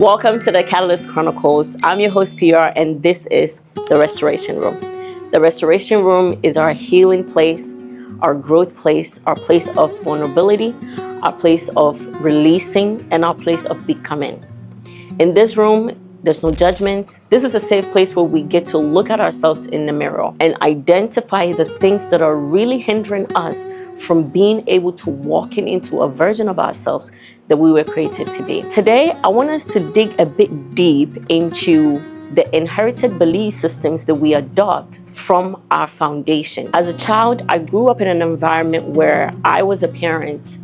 Welcome to the Catalyst Chronicles. I'm your host, PR, and this is the Restoration Room. The Restoration Room is our healing place, our growth place, our place of vulnerability, our place of releasing, and our place of becoming. In this room, there's no judgment. This is a safe place where we get to look at ourselves in the mirror and identify the things that are really hindering us from being able to walk into a version of ourselves that we were created to be. Today, I want us to dig a bit deep into the inherited belief systems that we adopt from our foundation. As a child, I grew up in an environment where I was a parent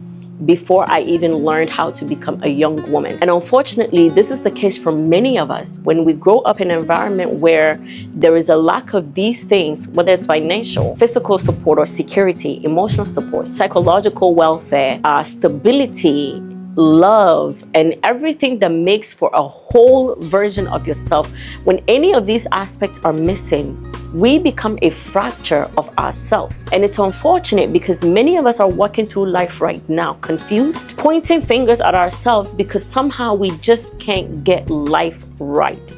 before I even learned how to become a young woman. And unfortunately, this is the case for many of us. When we grow up in an environment where there is a lack of these things, whether it's financial, physical support or security, emotional support, psychological welfare, stability, love, and everything that makes for a whole version of yourself, when any of these aspects are missing, we become a fracture of ourselves. And it's unfortunate because many of us are walking through life right now confused, pointing fingers at ourselves because somehow we just can't get life right.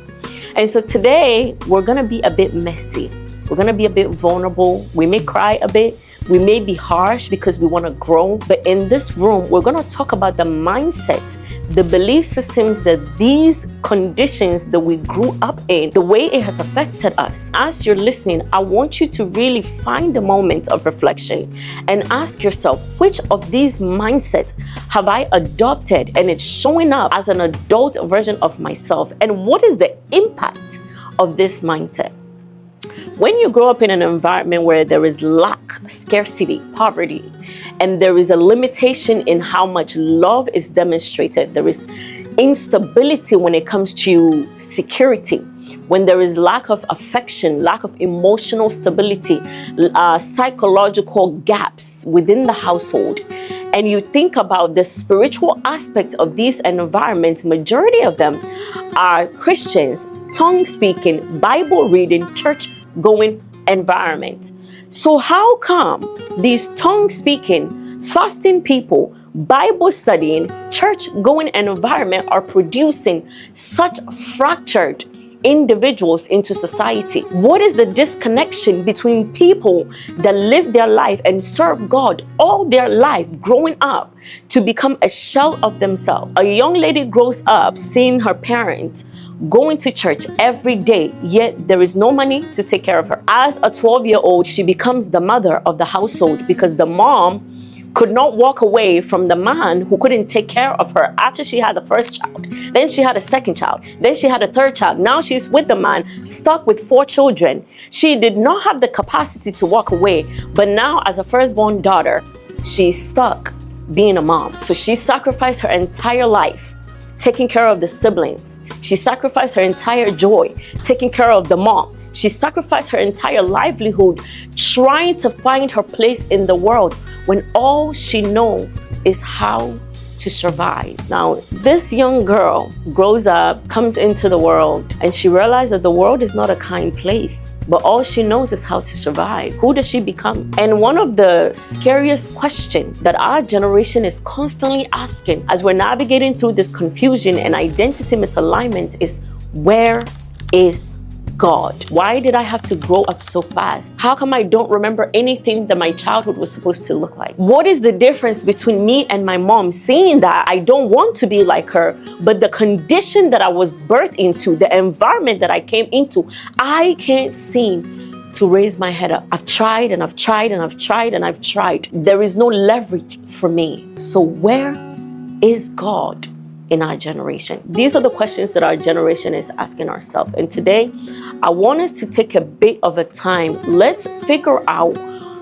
And so today we're going to be a bit messy. We're going to be a bit vulnerable. We may cry a bit. We may be harsh because we want to grow, but in this room, we're going to talk about the mindset, the belief systems, that these conditions that we grew up in, the way it has affected us. As you're listening, I want you to really find a moment of reflection and ask yourself, which of these mindsets have I adopted and it's showing up as an adult version of myself? And what is the impact of this mindset? When you grow up in an environment where there is lack, scarcity, poverty, and there is a limitation in how much love is demonstrated, there is instability when it comes to security, when there is lack of affection, lack of emotional stability, psychological gaps within the household, and you think about the spiritual aspect of these environments, majority of them are Christians, tongue-speaking, Bible-reading, church-going environment. So how come these tongue-speaking, fasting people, Bible-studying, church-going environment are producing such fractured individuals into society? What is the disconnection between people that live their life and serve God all their life growing up to become a shell of themselves? A young lady grows up seeing her parents going to church every day, yet there is no money to take care of her. As a 12-year-old, she becomes the mother of the household because the mom could not walk away from the man who couldn't take care of her after she had the first child. Then she had a second child. Then she had a third child. Now she's with the man, stuck with 4 children. She did not have the capacity to walk away, but now as a firstborn daughter, she's stuck being a mom. So she sacrificed her entire life taking care of the siblings. She sacrificed her entire joy taking care of the mom. She sacrificed her entire livelihood trying to find her place in the world when all she knows is how to survive. Now, this young girl grows up, comes into the world, and she realizes that the world is not a kind place, but all she knows is how to survive. Who does she become? And one of the scariest questions that our generation is constantly asking as we're navigating through this confusion and identity misalignment is, where is God? Why did I have to grow up so fast? How come I don't remember anything that my childhood was supposed to look like? What is the difference between me and my mom, seeing that I don't want to be like her, but the condition that I was birthed into, the environment that I came into, I can't seem to raise my head up. I've tried and I've tried and I've tried and I've tried. There is no leverage for me. So where is God in our generation? These are the questions that our generation is asking ourselves. And today, I want us to take a bit of a time. Let's figure out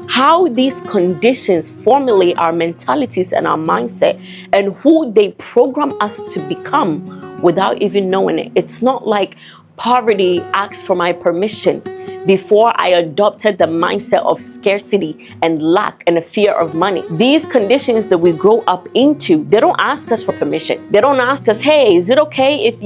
how these conditions formulate our mentalities and our mindset and who they program us to become without even knowing it. It's not like poverty asks for my permission. before I adopted the mindset of scarcity and lack and a fear of money. These conditions that we grow up into, they don't ask us for permission. They don't ask us, hey, is it okay if,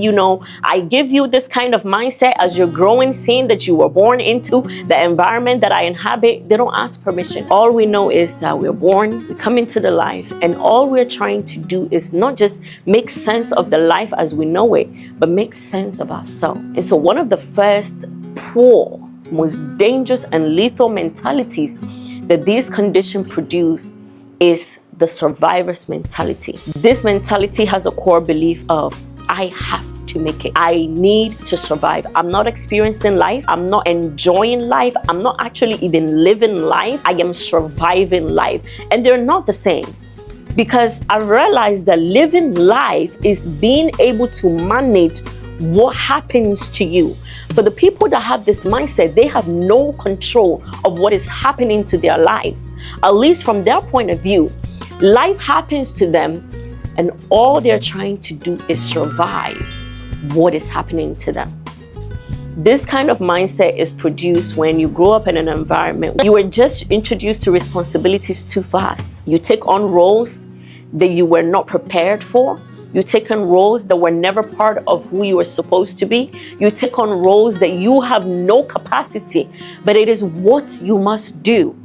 I give you this kind of mindset as you're growing, seeing that you were born into the environment that I inhabit? They don't ask permission. All we know is that we're born, we come into the life, and all we're trying to do is not just make sense of the life as we know it, but make sense of ourselves. And so one of the first poor, most dangerous and lethal mentalities that these conditions produce is the survivor's mentality. This mentality has a core belief of, I have to make it. I need to survive. I'm not experiencing life. I'm not enjoying life. I'm not actually even living life. I am surviving life. And they're not the same. Because I realized that living life is being able to manage what happens to you. For the people that have this mindset, they have no control of what is happening to their lives. At least from their point of view, life happens to them and all they're trying to do is survive what is happening to them. This kind of mindset is produced when you grow up in an environment where you were just introduced to responsibilities too fast. You take on roles that you were not prepared for. You take on roles that were never part of who you were supposed to be. You take on roles that you have no capacity, but it is what you must do.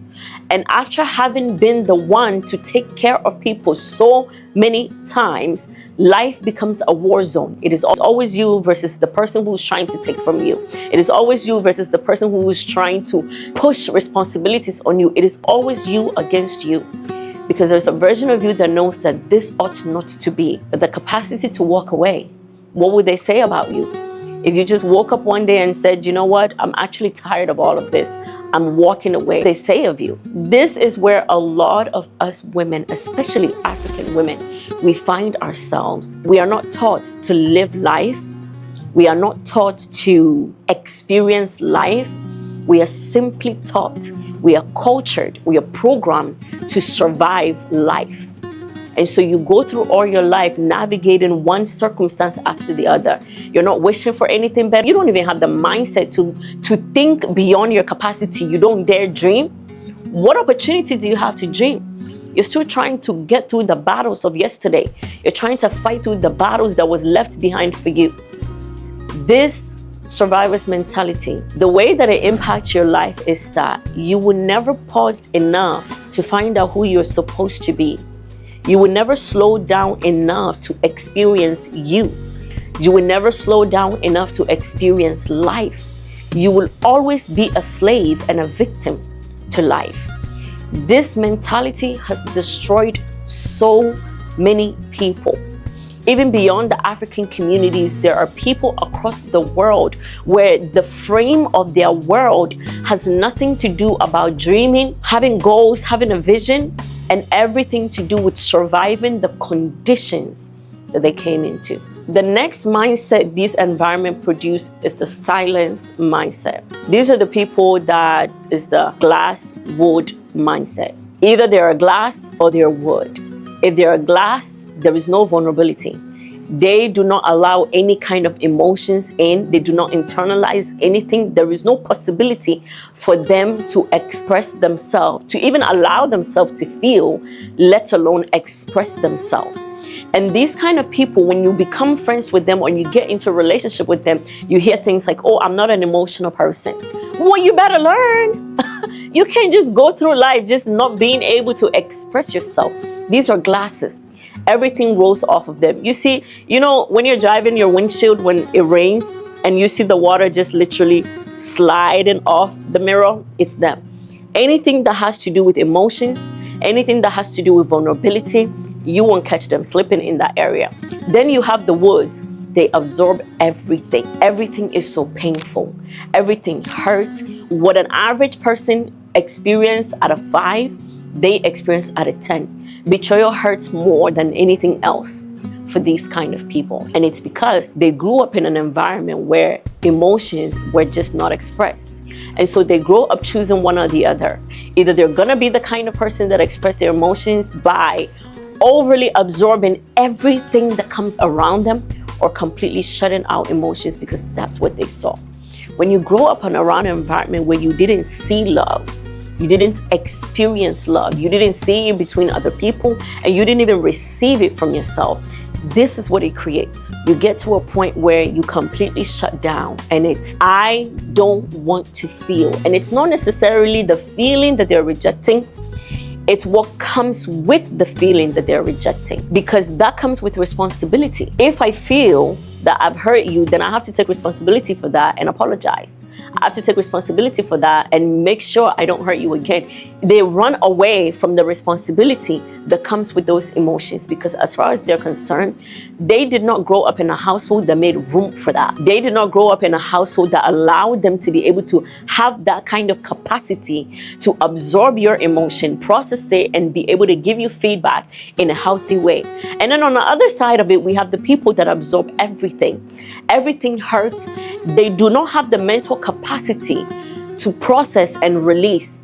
And after having been the one to take care of people so many times, life becomes a war zone. It is always you versus the person who's trying to take from you. It is always you versus the person who is trying to push responsibilities on you. It is always you against you. Because there's a version of you that knows that this ought not to be. But the capacity to walk away, what would they say about you? If you just woke up one day and said, you know what, I'm actually tired of all of this, I'm walking away, they say of you. This is where a lot of us women, especially African women, we find ourselves. We are not taught to live life. We are not taught to experience life. We are simply taught, we are cultured, we are programmed to survive life. And so you go through all your life navigating one circumstance after the other. You're not wishing for anything better. You don't even have the mindset to think beyond your capacity. You don't dare dream. What opportunity do you have to dream? You're still trying to get through the battles of yesterday. You're trying to fight through the battles that was left behind for you. This survivor's mentality, the way that it impacts your life is that you will never pause enough to find out who you're supposed to be. You will never slow down enough to experience you. You will never slow down enough to experience life. You will always be a slave and a victim to life. This mentality has destroyed so many people. Even beyond the African communities, there are people across the world where the frame of their world has nothing to do about dreaming, having goals, having a vision, and everything to do with surviving the conditions that they came into. The next mindset this environment produces is the silence mindset. These are the people that is the glass wood mindset. Either they're a glass or they're wood. If they're a glass, there is no vulnerability. They do not allow any kind of emotions in. They do not internalize anything. There is no possibility for them to express themselves, to even allow themselves to feel, let alone express themselves. And these kind of people, when you become friends with them or you get into a relationship with them, you hear things like, oh, I'm not an emotional person. Well, you better learn. You can't just go through life just not being able to express yourself. These are glasses. Everything rolls off of them. You see, when you're driving your windshield when it rains and you see the water just literally sliding off the mirror, it's them. Anything that has to do with emotions, anything that has to do with vulnerability, you won't catch them slipping in that area. Then you have the woods. They absorb everything. Everything is so painful. Everything hurts. What an average person experiences at a 5, they experience at a 10. Betrayal hurts more than anything else for these kind of people. And it's because they grew up in an environment where emotions were just not expressed. And so they grow up choosing one or the other. Either they're gonna be the kind of person that express their emotions by overly absorbing everything that comes around them, or completely shutting out emotions because that's what they saw. When you grow up in around an environment where you didn't see love, you didn't experience love, you didn't see it between other people, and you didn't even receive it from yourself, this is what it creates. You get to a point where you completely shut down, and it's, I don't want to feel. And it's not necessarily the feeling that they're rejecting, it's what comes with the feeling that they're rejecting, because that comes with responsibility. If I feel that I've hurt you, then I have to take responsibility for that and apologize. I have to take responsibility for that and make sure I don't hurt you again. They run away from the responsibility that comes with those emotions, because as far as they're concerned, they did not grow up in a household that made room for that. They did not grow up in a household that allowed them to be able to have that kind of capacity to absorb your emotion, process it, and be able to give you feedback in a healthy way. And then on the other side of it, we have the people that absorb everything. Everything hurts. They do not have the mental capacity to process and release.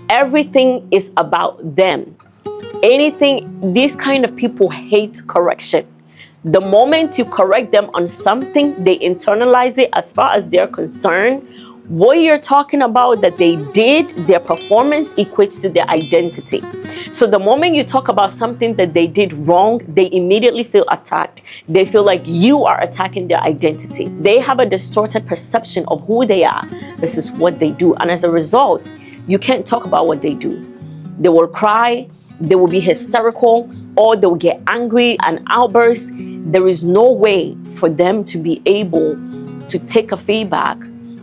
Everything is about them. These kind of people hate correction. The moment you correct them on something, they internalize it. As far as they're concerned, what you're talking about that they did, their performance equates to their identity. So the moment you talk about something that they did wrong, they immediately feel attacked. They feel like you are attacking their identity. They have a distorted perception of who they are. This is what they do. And as a result, you can't talk about what they do. They will cry, they will be hysterical, or they will get angry and outburst. There is no way for them to be able to take a feedback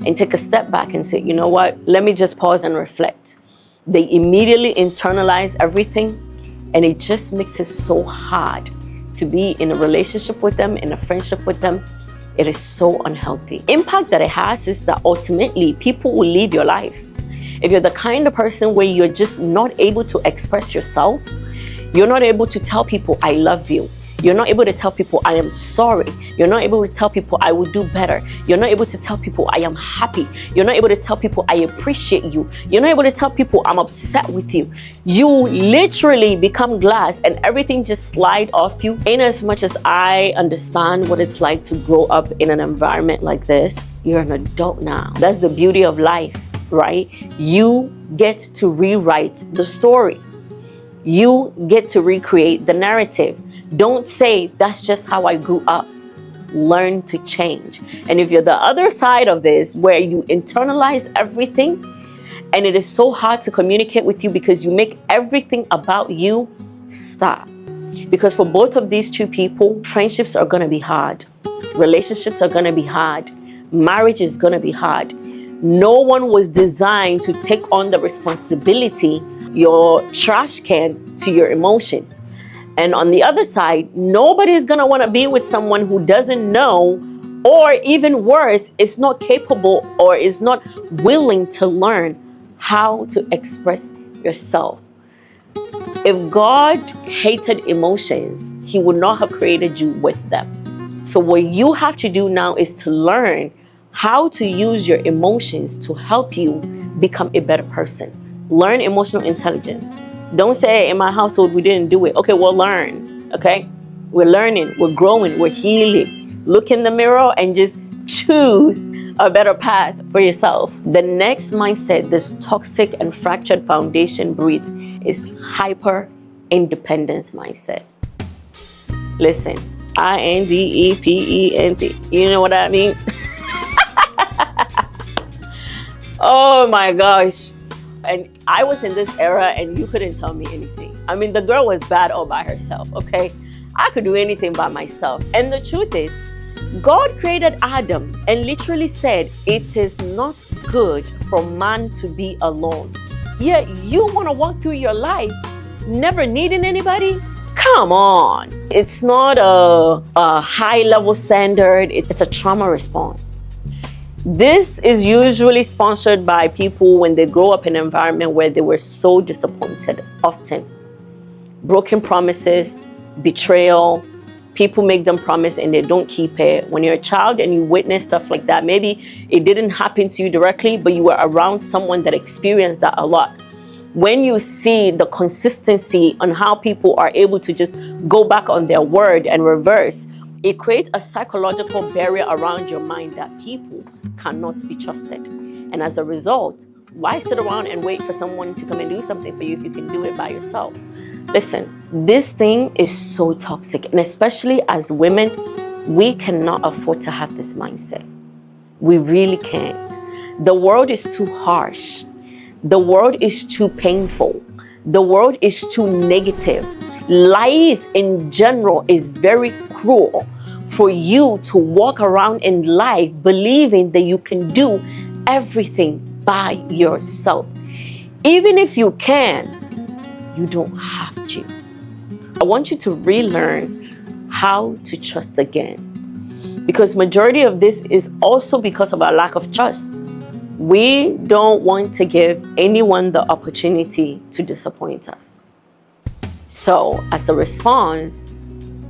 and take a step back and say, you know what, let me just pause and reflect. They immediately internalize everything, and it just makes it so hard to be in a relationship with them, in a friendship with them. It is so unhealthy. Impact that it has is that ultimately people will leave your life. If you're the kind of person where you're just not able to express yourself, you're not able to tell people, I love you. You're not able to tell people, I am sorry. You're not able to tell people, I will do better. You're not able to tell people, I am happy. You're not able to tell people, I appreciate you. You're not able to tell people, I'm upset with you. You literally become glass and everything just slide off you. In as much as I understand what it's like to grow up in an environment like this, you're an adult now. That's the beauty of life, right? You get to rewrite the story. You get to recreate the narrative. Don't say, that's just how I grew up. Learn to change. And if you're the other side of this, where you internalize everything, and it is so hard to communicate with you because you make everything about you, stop. Because for both of these two people, friendships are going to be hard. Relationships are going to be hard. Marriage is going to be hard. No one was designed to take on the responsibility, your trash can, to your emotions. And on the other side, nobody is going to want to be with someone who doesn't know, or even worse, is not capable or is not willing to learn how to express yourself. If God hated emotions, He would not have created you with them. So what you have to do now is to learn how to use your emotions to help you become a better person. Learn emotional intelligence. Don't say, in my household, we didn't do it. Okay, we'll learn, okay? We're learning, we're growing, we're healing. Look in the mirror and just choose a better path for yourself. The next mindset this toxic and fractured foundation breeds is hyper-independence mindset. Listen, INDEPENT. You know what that means? Oh my gosh. And I was in this era and you couldn't tell me anything. I mean, the girl was bad all by herself, okay? I could do anything by myself. And the truth is, God created Adam and literally said, it is not good for man to be alone. Yet you want to walk through your life never needing anybody? Come on. It's not a high level standard. It's a trauma response. This is usually sponsored by people when they grow up in an environment where they were so disappointed, often. Broken promises, betrayal, people make them promise and they don't keep it. When you're a child and you witness stuff like that, maybe it didn't happen to you directly, but you were around someone that experienced that a lot. When you see the consistency on how people are able to just go back on their word and reverse, It creates a psychological barrier around your mind that people cannot be trusted. And as a result, why sit around and wait for someone to come and do something for you if you can do it by yourself? Listen, this thing is so toxic. And especially as women, we cannot afford to have this mindset. We really can't. The world is too harsh. The world is too painful. The world is too negative. Life in general is very cruel for you to walk around in life believing that you can do everything by yourself. Even if you can, you don't have to. I want you to relearn how to trust again, because majority of this is also because of our lack of trust. We don't want to give anyone the opportunity to disappoint us. So as a response,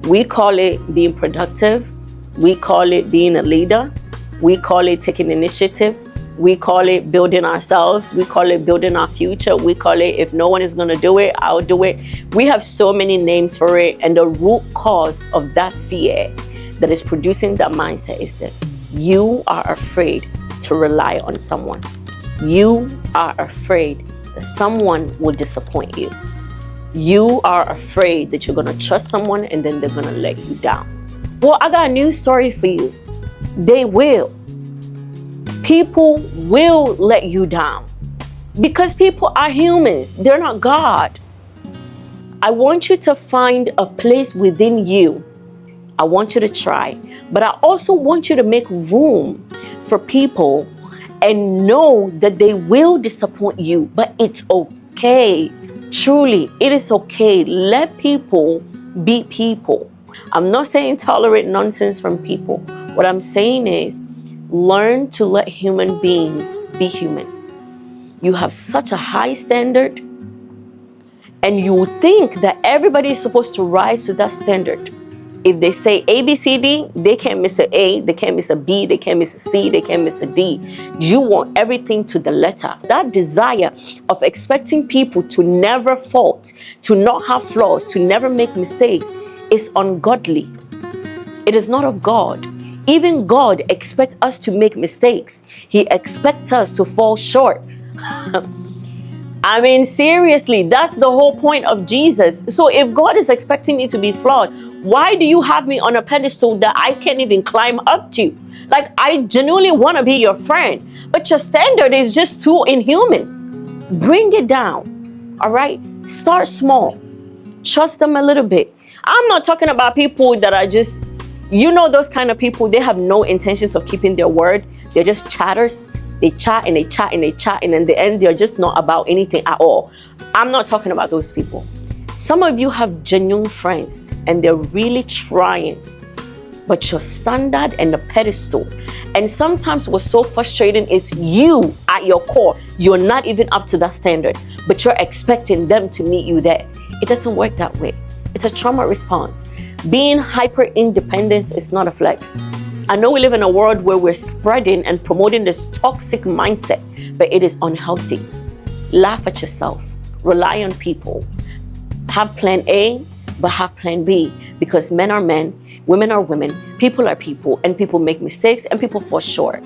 we call it being productive. We call it being a leader. We call it taking initiative. We call it building ourselves. We call it building our future. We call it, if no one is going to do it, I'll do it. We have so many names for it. And the root cause of that fear that is producing that mindset is that you are afraid to rely on someone. You are afraid that someone will disappoint you. You are afraid that you're going to trust someone and then they're going to let you down. Well, I got a news story for you. They will. People will let you down because people are humans. They're not God. I want you to find a place within you. I want you to try, but I also want you to make room for people and know that they will disappoint you, but it's okay. Truly, it is okay. Let people be people. I'm not saying tolerate nonsense from people. What I'm saying is learn to let human beings be human. You have such a high standard, and you think that everybody is supposed to rise to that standard. If they say A, B, C, D, they can't miss an A, they can't miss a B, they can't miss a C, they can't miss a D. You want everything to the letter. That desire of expecting people to never fault, to not have flaws, to never make mistakes is ungodly. It is not of God. Even God expects us to make mistakes. He expects us to fall short. I mean, seriously, that's the whole point of Jesus. So if God is expecting me to be flawed, why do you have me on a pedestal that I can't even climb up to? Like, I genuinely want to be your friend, but your standard is just too inhuman. Bring it down, all right? Start small. Trust them a little bit. I'm not talking about people that are just, you know, those kind of people, they have no intentions of keeping their word. They're just chatters. They chat and they chat and they chat, and in the end, they're just not about anything at all. I'm not talking about those people. Some of you have genuine friends and they're really trying, but your standard and the pedestal. And sometimes what's so frustrating is you at your core, you're not even up to that standard, but you're expecting them to meet you there. It doesn't work that way. It's a trauma response. Being hyper independent is not a flex. I know we live in a world where we're spreading and promoting this toxic mindset, but it is unhealthy. Laugh at yourself. Rely on people. Have plan A, but have plan B, because men are men, women are women, people are people, and people make mistakes and people fall short.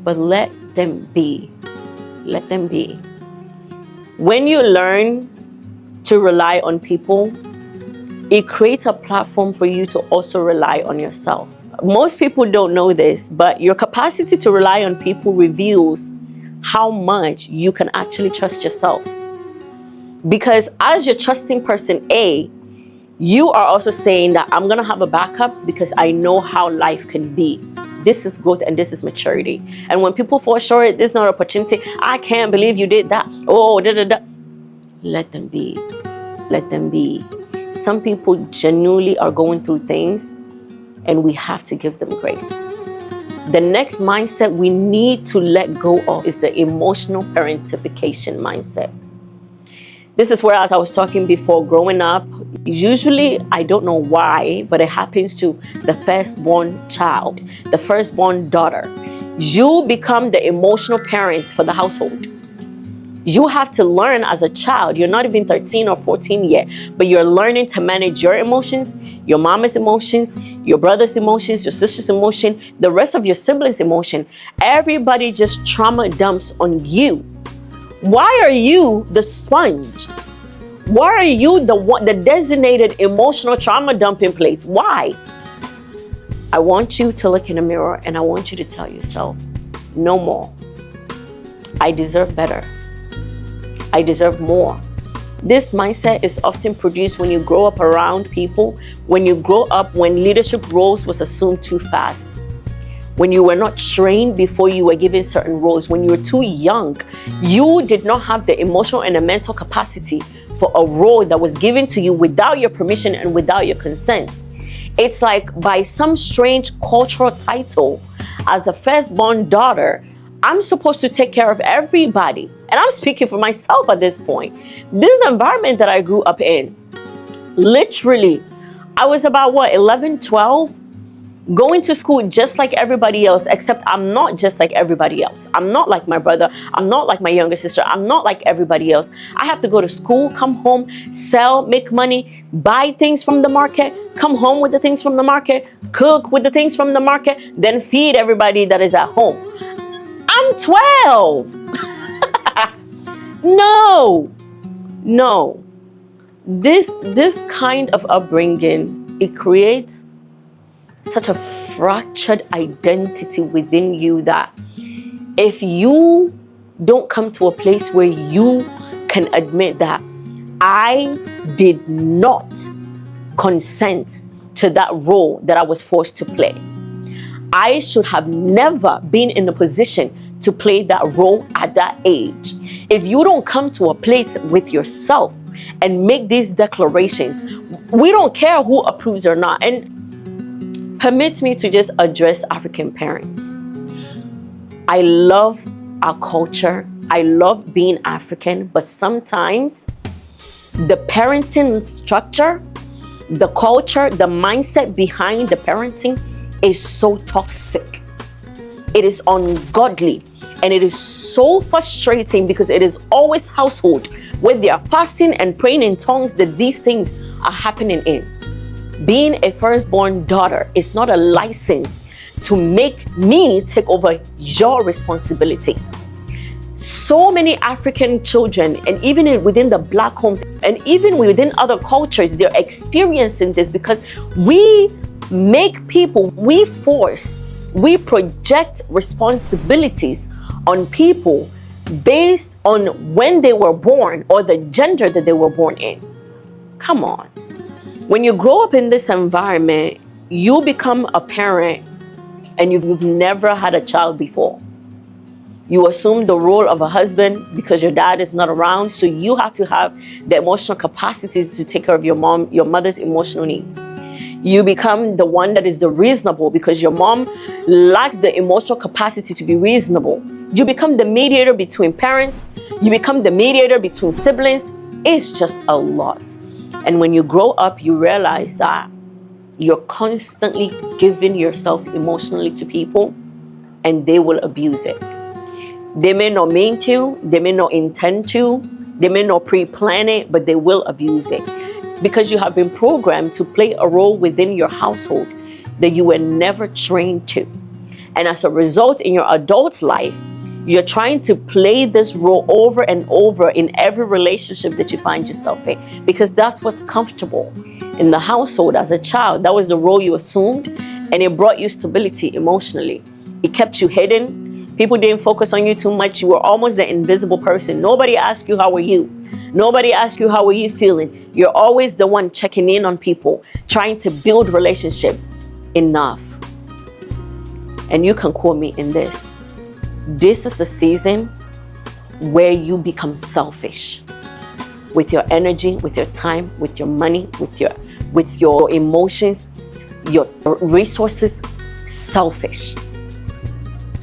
But let them be. Let them be. When you learn to rely on people, it creates a platform for you to also rely on yourself. Most people don't know this, but your capacity to rely on people reveals how much you can actually trust yourself. Because as you're trusting person A, you are also saying that I'm going to have a backup because I know how life can be. This is growth and this is maturity. And when people fall short, there's no opportunity. I can't believe you did that. Oh, da, da, da. Let them be. Let them be. Some people genuinely are going through things, and we have to give them grace. The next mindset we need to let go of is the emotional parentification mindset. This is where, as I was talking before, growing up, usually, I don't know why, but it happens to the firstborn child, the firstborn daughter. You become the emotional parent for the household. You have to learn as a child. You're not even 13 or 14 yet, but you're learning to manage your emotions, your mama's emotions, your brother's emotions, your sister's emotion, the rest of your siblings' emotion. Everybody just trauma dumps on you. Why are you the sponge? Why are you the designated emotional trauma dumping place? Why? I want you to look in the mirror and I want you to tell yourself, no more. I deserve better. I deserve more. This mindset is often produced when you grow up around people, when you grow up when leadership roles was assumed too fast, when you were not trained before you were given certain roles, when you were too young, you did not have the emotional and the mental capacity for a role that was given to you without your permission and without your consent. It's like by some strange cultural title, as the firstborn daughter, I'm supposed to take care of everybody. And I'm speaking for myself at this point. This environment that I grew up in, literally, I was about 11, 12, going to school just like everybody else, except I'm not just like everybody else. I'm not like my brother. I'm not like my younger sister. I'm not like everybody else. I have to go to school, come home, sell, make money, buy things from the market, come home with the things from the market, cook with the things from the market, then feed everybody that is at home. I'm 12. No. This kind of upbringing, it creates such a fractured identity within you that if you don't come to a place where you can admit that I did not consent to that role that I was forced to play, I should have never been in a position to play that role at that age. If you don't come to a place with yourself and make these declarations, we don't care who approves or not. And permit me to just address African parents. I love our culture. I love being African, but sometimes the parenting structure, the culture, the mindset behind the parenting is so toxic. It is ungodly. And it is so frustrating because it is always household where they are fasting and praying in tongues that these things are happening in. Being a firstborn daughter is not a license to make me take over your responsibility. So many African children, and even within the Black homes, and even within other cultures, they're experiencing this because we make people, we project responsibilities on people based on when they were born or the gender that they were born in. Come on. When you grow up in this environment, you become a parent and you've never had a child before. You assume the role of a husband because your dad is not around, so you have to have the emotional capacity to take care of your mother's emotional needs. You become the one that is the reasonable because your mom lacks the emotional capacity to be reasonable. You become the mediator between parents. You become the mediator between siblings. It's just a lot. And when you grow up, you realize that you're constantly giving yourself emotionally to people and they will abuse it. They may not mean to, they may not intend to, they may not pre-plan it, but they will abuse it. Because you have been programmed to play a role within your household that you were never trained to. And as a result, in your adult life, you're trying to play this role over and over in every relationship that you find yourself in, because that's what's comfortable. In the household as a child, that was the role you assumed, and it brought you stability emotionally. It kept you hidden. People didn't focus on you too much. You were almost the invisible person. Nobody asked you, how are you? Nobody asked you, how are you feeling? You're always the one checking in on people, trying to build relationship. Enough. And you can quote me in this. This is the season where you become selfish with your energy, with your time, with your money, with your emotions, your resources. Selfish.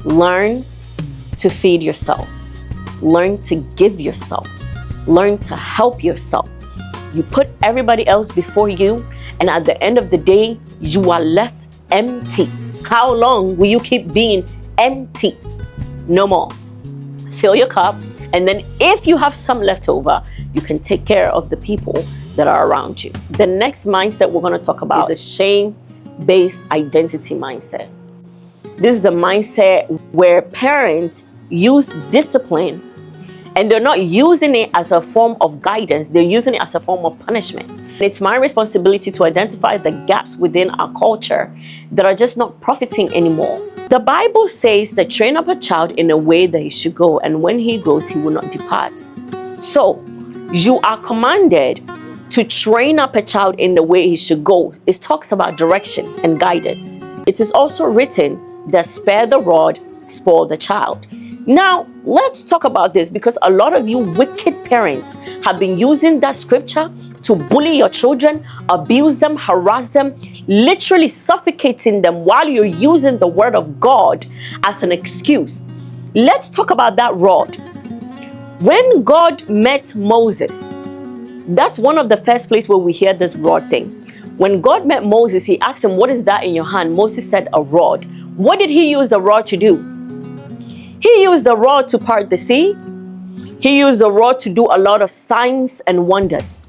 Learn to feed yourself. Learn to give yourself. Learn to help yourself. You put everybody else before you, and at the end of the day, you are left empty. How long will you keep being empty? No more. Fill your cup And then if you have some left over, you can take care of the people that are around you. The next mindset we're going to talk about is a shame-based identity mindset. This is the mindset where parents use discipline and they're not using it as a form of guidance. They're using it as a form of punishment. It's my responsibility to identify the gaps within our culture that are just not profiting anymore. The Bible says that train up a child in a way that he should go, and when he grows, he will not depart. So you are commanded to train up a child in the way he should go. It talks about direction and guidance. It is also written that spare the rod, spoil the child. Now, let's talk about this, because a lot of you wicked parents have been using that scripture to bully your children, abuse them, harass them, literally suffocating them while you're using the word of God as an excuse. Let's talk about that rod. When God met Moses, that's one of the first places where we hear this rod thing. When God met Moses, he asked him, "What is that in your hand?" Moses said, "A rod." What did he use the rod to do? He used the rod to part the sea. He used the rod to do a lot of signs and wonders.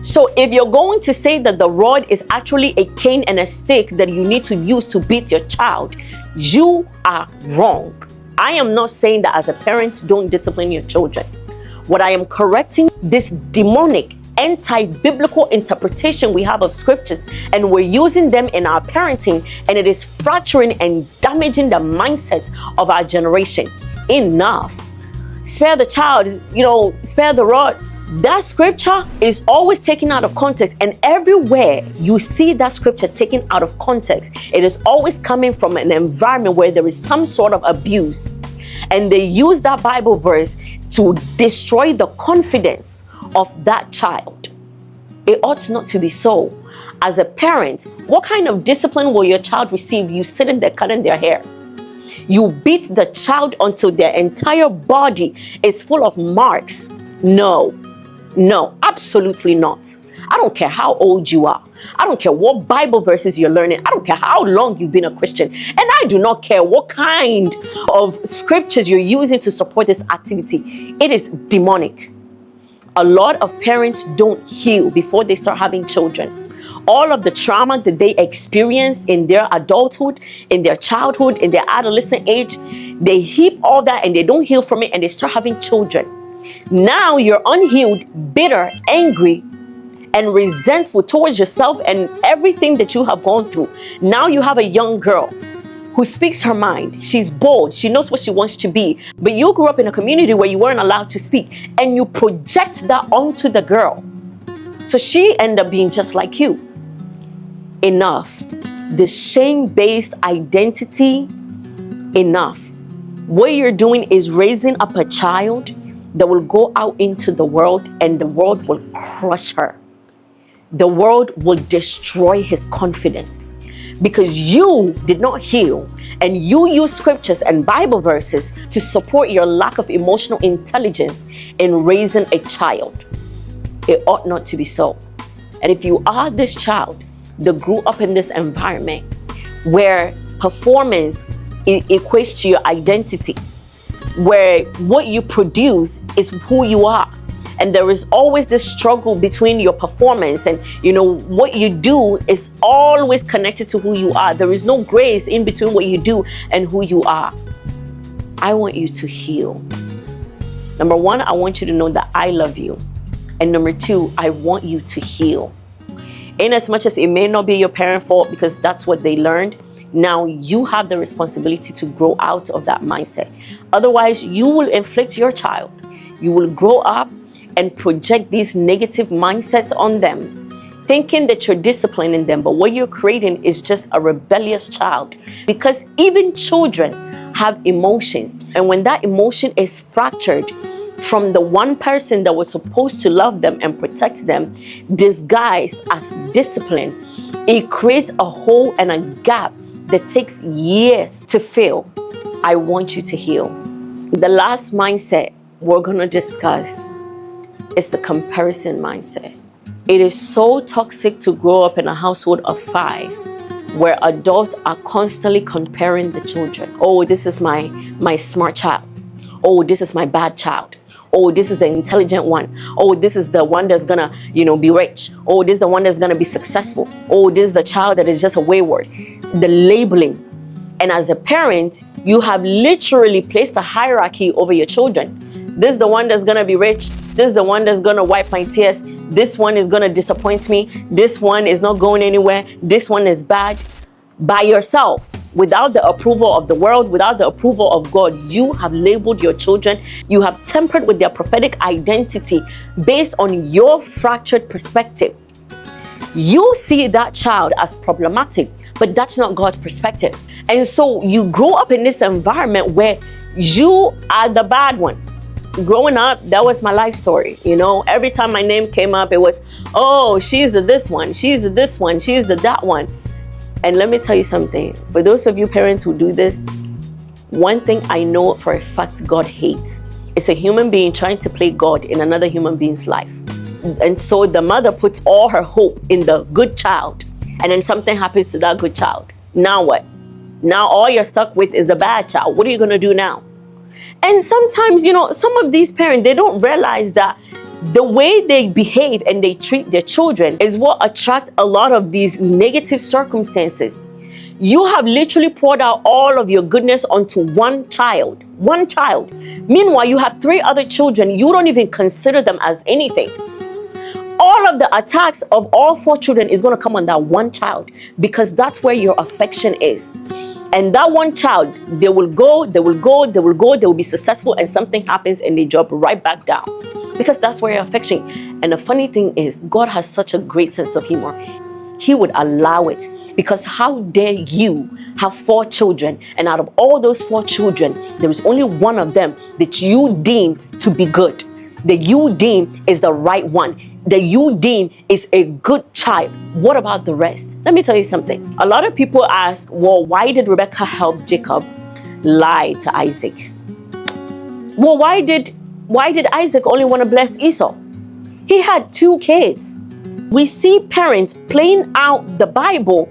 So if you're going to say that the rod is actually a cane and a stick that you need to use to beat your child, you are wrong. I am not saying that as a parent, don't discipline your children. What I am correcting, this demonic, anti-biblical interpretation we have of scriptures, and we're using them in our parenting, and it is fracturing and damaging the mindset of our generation. Enough. Spare the child, spare the rod. That scripture is always taken out of context, and everywhere you see that scripture taken out of context, it is always coming from an environment where there is some sort of abuse, and they use that Bible verse to destroy the confidence of that child. It ought not to be so. As a parent, what kind of discipline will your child receive? You sitting there cutting their hair. You beat the child until their entire body is full of marks. No, absolutely not. I don't care how old you are. I don't care what Bible verses you're learning. I don't care how long you've been a Christian. And I do not care what kind of scriptures you're using to support this activity. It is demonic. A lot of parents don't heal before they start having children. All of the trauma that they experience in their adulthood, in their childhood, in their adolescent age, they heap all that and they don't heal from it, and they start having children. Now you're unhealed, bitter, angry, and resentful towards yourself and everything that you have gone through. Now you have a young girl who speaks her mind. She's bold. She knows what she wants to be. But you grew up in a community where you weren't allowed to speak, and you project that onto the girl. So she ended up being just like you. Enough. The shame-based identity, enough. What you're doing is raising up a child that will go out into the world, and the world will crush her. The world will destroy his confidence, because you did not heal, and you use scriptures and Bible verses to support your lack of emotional intelligence in raising a child. It ought not to be so. And if you are this child that grew up in this environment where performance equates to your identity, where what you produce is who you are, and there is always this struggle between your performance and what you do is always connected to who you are. There is no grace in between what you do and who you are. I want you to heal. Number one, I want you to know that I love you. And number two, I want you to heal. In as much as it may not be your parents' fault, because that's what they learned, now you have the responsibility to grow out of that mindset. Otherwise, you will inflict your child. You will grow up and project these negative mindsets on them, thinking that you're disciplining them, but what you're creating is just a rebellious child. Because even children have emotions, and when that emotion is fractured from the one person that was supposed to love them and protect them, disguised as discipline, it creates a hole and a gap that takes years to fill. I want you to heal. The last mindset we're going to discuss is the comparison mindset. It is so toxic to grow up in a household of 5 where adults are constantly comparing the children. Oh, this is my smart child. oh, this is my bad child. Oh, this is the intelligent one. Oh, this is the one that's gonna, be rich. Oh, this is the one that's gonna be successful. Oh, this is the child that is just a wayward. The labeling. And as a parent, you have literally placed a hierarchy over your children. This is the one that's gonna be rich. This is the one that's gonna wipe my tears. This one is gonna disappoint me. This one is not going anywhere. This one is bad. By yourself, without the approval of the world, without the approval of God, you have labeled your children. You have tempered with their prophetic identity based on your fractured perspective. You see that child as problematic, but that's not God's perspective. And so you grow up in this environment where you are the bad one. Growing up, that was my life story. Every time my name came up, it was, oh, she's the this one, she's the this one, she's the that one. And let me tell you something. For those of you parents who do this, one thing I know for a fact God hates is a human being trying to play God in another human being's life. And so the mother puts all her hope in the good child, and then something happens to that good child. Now what? Now all you're stuck with is the bad child. What are you going to do now? And sometimes, some of these parents, they don't realize that the way they behave and they treat their children is what attracts a lot of these negative circumstances. You have literally poured out all of your goodness onto one child. Meanwhile, you have 3 other children. You don't even consider them as anything. All of the attacks of all 4 children is going to come on that one child, because that's where your affection is. And that one child, they will be successful, and something happens and they drop right back down. Because that's where your affection. And the funny thing is, God has such a great sense of humor. He would allow it, because how dare you have 4 children, and out of all those 4 children, there is only one of them that you deem to be good, that you deem is the right one, that you deem is a good child. What about the rest? Let me tell you something. A lot of people ask, well, why did Rebecca help Jacob lie to Isaac? Well, why did Isaac only want to bless Esau? He had 2 kids. We see parents playing out the Bible,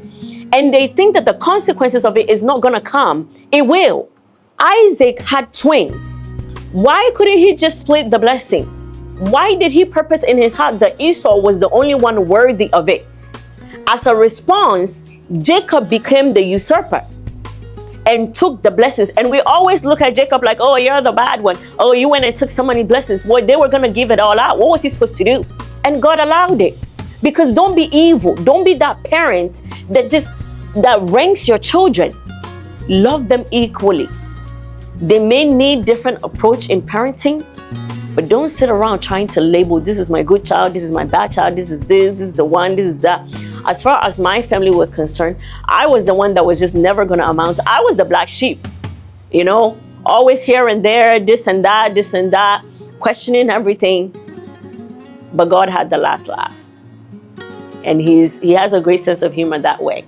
and they think that the consequences of it is not going to come. It will. Isaac had twins. Why couldn't he just split the blessing? Why did he purpose in his heart that Esau was the only one worthy of it? As a response, Jacob became the usurper and took the blessings. And we always look at Jacob like, oh, you're the bad one. Oh, you went and took so many blessings. Boy, they were going to give it all out. What was he supposed to do? And God allowed it. Because don't be evil. Don't be that parent that ranks your children. Love them equally. They may need different approach in parenting, but don't sit around trying to label, this is my good child, this is my bad child, this is the one, this is that. As far as my family was concerned, I was the one that was just never going to amount. I was the black sheep, always here and there, this and that, questioning everything. But God had the last laugh. And he has a great sense of humor that way.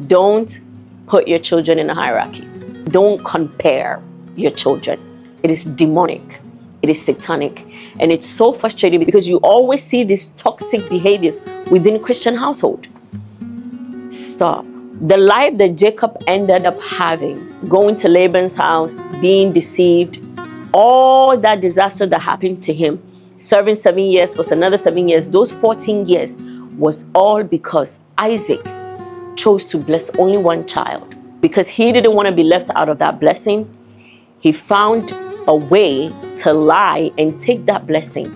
Don't put your children in a hierarchy. Don't compare your children. It is demonic. It is satanic. And it's so frustrating because you always see these toxic behaviors within Christian household. Stop. The life that Jacob ended up having, going to Laban's house, being deceived, all that disaster that happened to him, serving 7 years plus another 7 years, those 14 years was all because Isaac chose to bless only one child. Because he didn't want to be left out of that blessing, he found a way to lie and take that blessing.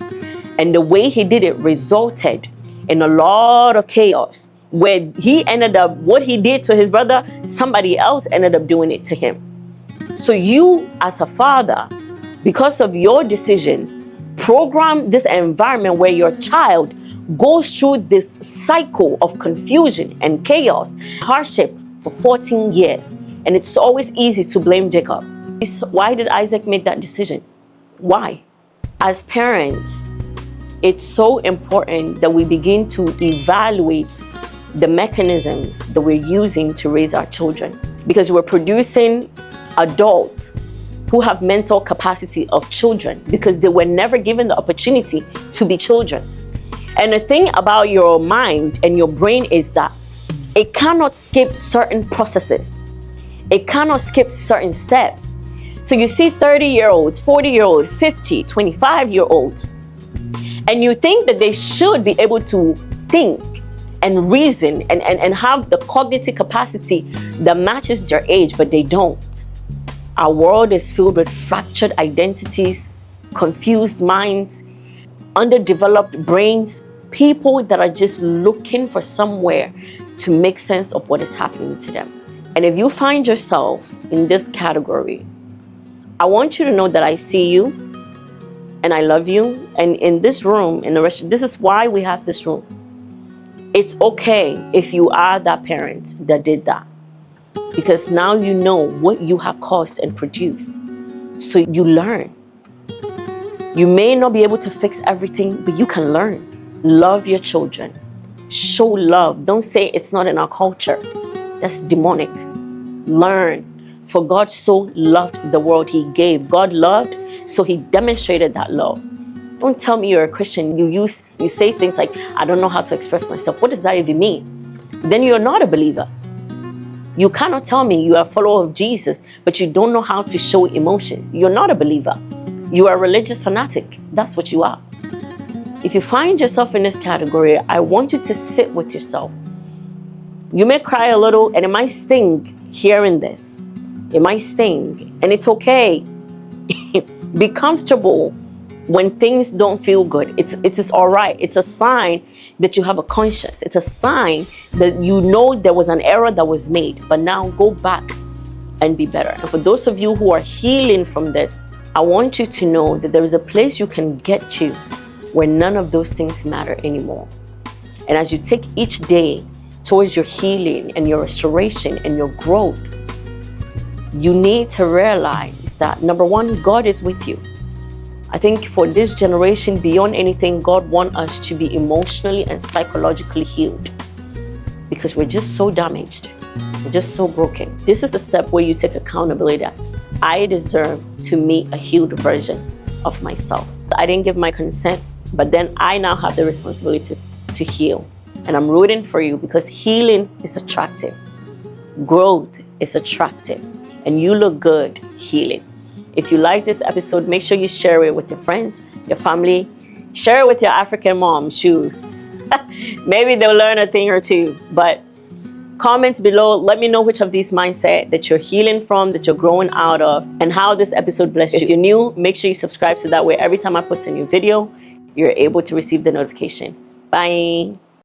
And the way he did it resulted in a lot of chaos, where he ended up, what he did to his brother, somebody else ended up doing it to him. So you, as a father, because of your decision, program this environment where your child goes through this cycle of confusion and chaos, hardship for 14 years. And it's always easy to blame Jacob. Why did Isaac make that decision? Why? As parents, it's so important that we begin to evaluate the mechanisms that we're using to raise our children, because we're producing adults who have mental capacity of children because they were never given the opportunity to be children. And the thing about your mind and your brain is that it cannot skip certain processes. It cannot skip certain steps. So you see 30-year-olds, 40-year-olds, 50, 25-year-olds, and you think that they should be able to think and reason and have the cognitive capacity that matches their age, but they don't. Our world is filled with fractured identities, confused minds, underdeveloped brains, people that are just looking for somewhere to make sense of what is happening to them. And if you find yourself in this category, I want you to know that I see you and I love you. And in this room, in the rest, this is why we have this room. It's okay if you are that parent that did that, because now you know what you have caused and produced. So you learn. You may not be able to fix everything, but you can learn. Love your children. Show love. Don't say it's not in our culture. That's demonic. Learn. For God so loved the world, he gave. God loved, so he demonstrated that love. Don't tell me you're a Christian. You say things like, I don't know how to express myself. What does that even mean? Then you're not a believer. You cannot tell me you are a follower of Jesus, but you don't know how to show emotions. You're not a believer. You are a religious fanatic. That's what you are. If you find yourself in this category, I want you to sit with yourself. You may cry a little, and it might sting hearing this. It might sting, and it's okay. Be comfortable when things don't feel good. It is all right. It's a sign that you have a conscience. It's a sign that you know there was an error that was made, but now go back and be better. And for those of you who are healing from this, I want you to know that there is a place you can get to where none of those things matter anymore. And as you take each day towards your healing and your restoration and your growth, you need to realize that, number one, God is with you. I think for this generation, beyond anything, God wants us to be emotionally and psychologically healed, because we're just so damaged. We're just so broken. This is a step where you take accountability that I deserve to meet a healed version of myself. I didn't give my consent, but then I now have the responsibility to heal. And I'm rooting for you, because healing is attractive. Growth is attractive. And you look good healing. If you like this episode, make sure you share it with your friends, your family. Share it with your African mom, shoot. Maybe they'll learn a thing or two. But comments below, let me know which of these mindset that you're healing from, that you're growing out of, and how this episode blessed you. If you're new, make sure you subscribe so that way every time I post a new video, you're able to receive the notification. Bye.